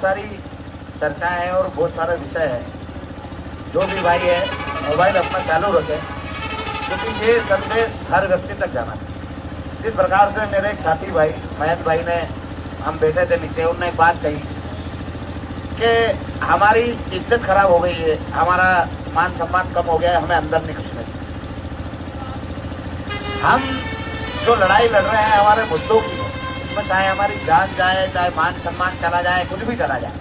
सारी चर्चाएं हैं और बहुत सारे विषय है। जो भी भाई है मोबाइल अपना चालू रखे, क्योंकि ये संदेश हर व्यक्ति तक जाना है। जिस प्रकार से मेरे एक साथी भाई मयंक भाई ने, हम बैठे थे नीचे, उन्होंने एक बात कही कि हमारी इज्जत खराब हो गई है, हमारा मान सम्मान कम हो गया है, हमें अंदर नहीं घुसने। हम जो लड़ाई लड़ रहे हैं हमारे मुद्दों की, उसमें चाहे हमारी जान जाए, चाहे मान सम्मान चला जाए, कुछ भी चला जाए,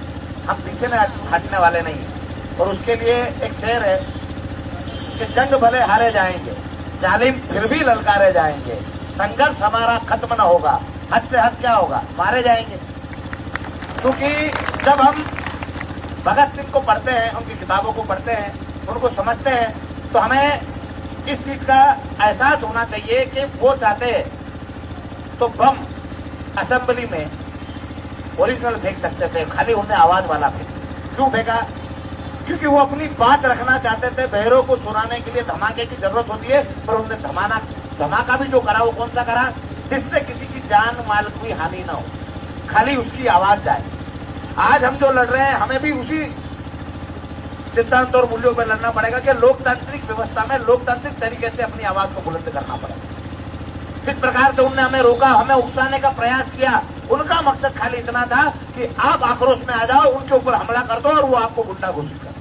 हम पीछे में हटने वाले नहीं हैं। और उसके लिए एक शेर है कि जंग भले हारे जाएंगे, जालिम फिर भी ललकारे जाएंगे, संघर्ष हमारा खत्म न होगा, हद से हद क्या होगा, मारे जाएंगे। क्योंकि जब हम भगत सिंह को पढ़ते हैं, उनकी किताबों को पढ़ते हैं, उनको समझते हैं, तो हमें इस चीज का एहसास होना चाहिए कि वो चाहते हैं तो बम असेंबली में ओरिजिनल फेंक सकते थे, खाली उन्हें आवाज वाला फेंक। क्यों फेंका? क्योंकि वो अपनी बात रखना चाहते थे। बहरों को सुनाने के लिए धमाके की जरूरत होती है, पर उन्होंने धमाका भी जो करा वो कौन सा करा, जिससे किसी की जान माल की हानि न हो, खाली उसकी आवाज जाए। आज हम जो लड़ रहे हैं, हमें भी उसी सिद्धांत और मूल्यों पर लड़ना पड़ेगा कि लोकतांत्रिक व्यवस्था में लोकतांत्रिक तरीके से अपनी आवाज को बुलंद करना पड़ेगा। जिस प्रकार से उनने हमें रोका, हमें उकसाने का प्रयास किया, उनका मकसद खाली इतना था कि आप आक्रोश में आ जाओ, उनके ऊपर हमला कर दो और वो आपको गुंडा घोषित कर।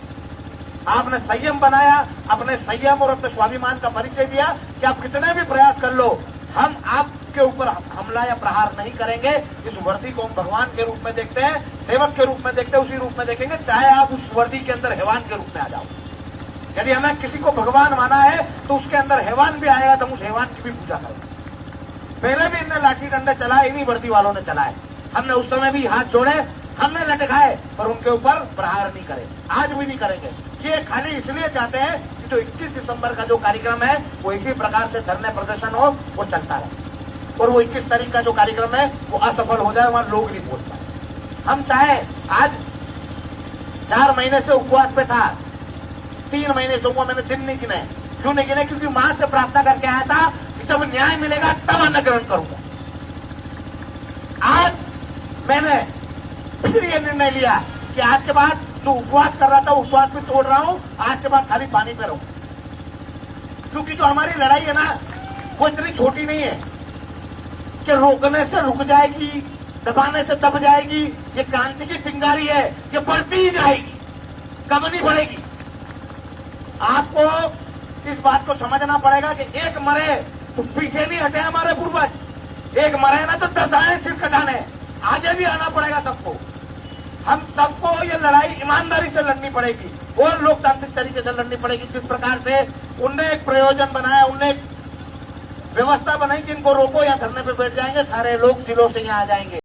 आपने संयम बनाया, अपने संयम और अपने स्वाभिमान का परिचय दिया कि आप कितने भी प्रयास कर लो, हम आपके ऊपर हमला या प्रहार नहीं करेंगे। इस वर्दी को हम भगवान के रूप में देखते हैं, सेवक के रूप में देखते हैं, उसी रूप में देखेंगे, चाहे आप उस वर्दी के अंदर हैवान के रूप में आ जाओ। यदि हमें किसी को भगवान माना है तो उसके अंदर हैवान भी आएगा, तो हम उस हैवान की भी पूजा करेंगे। पहले भी इनने लाठी डंडे चलाए, इन्हीं वर्दी वालों ने चलाए, हमने उस समय भी हाथ जोड़े, हमने लटकाए, पर उनके ऊपर प्रहार नहीं करे, आज भी नहीं करेंगे। ये खाली इसलिए चाहते हैं कि जो 21 दिसंबर का जो कार्यक्रम है वो इसी प्रकार से धरने प्रदर्शन हो, वो चलता रहे, और वो 21 तारीख का जो कार्यक्रम है वो असफल हो जाए, वहां लोग नहीं पहुंच पाए। हम चाहे आज 4 महीने से उपवास पे था, 3 महीने से हुआ, मैंने दिन नहीं गिने। क्यों नहीं गिने? क्योंकि मां से प्रार्थना करके आया था कि जब न्याय मिलेगा तब अन्न ग्रहण करूंगा। आज मैंने फिर ये निर्णय लिया कि आज के बाद जो उपवास कर रहा था उपवास भी तोड़ रहा हूं, आज के बाद खाली पानी पे रहूं। क्योंकि जो हमारी लड़ाई है ना, वो इतनी छोटी नहीं है कि रोकने से रुक जाएगी, दबाने से दब जाएगी। ये क्रांति की चिंगारी है, ये बढ़ती ही जाएगी, कम नहीं बढ़ेगी। आपको इस बात को समझना पड़ेगा कि एक मरे तो पीछे नहीं हटे हमारे पूर्वज, एक मरे ना तो 10 आए सिर कटाने, आगे भी आना पड़ेगा सबको। हम सबको ये लड़ाई ईमानदारी से लड़नी पड़ेगी और लोकतांत्रिक तरीके से लड़नी पड़ेगी। जिस प्रकार से उनने एक प्रयोजन बनाया, उनने एक व्यवस्था बनाई कि इनको रोको या धरने पे बैठ जाएंगे, सारे लोग जिलों से यहाँ आ जाएंगे।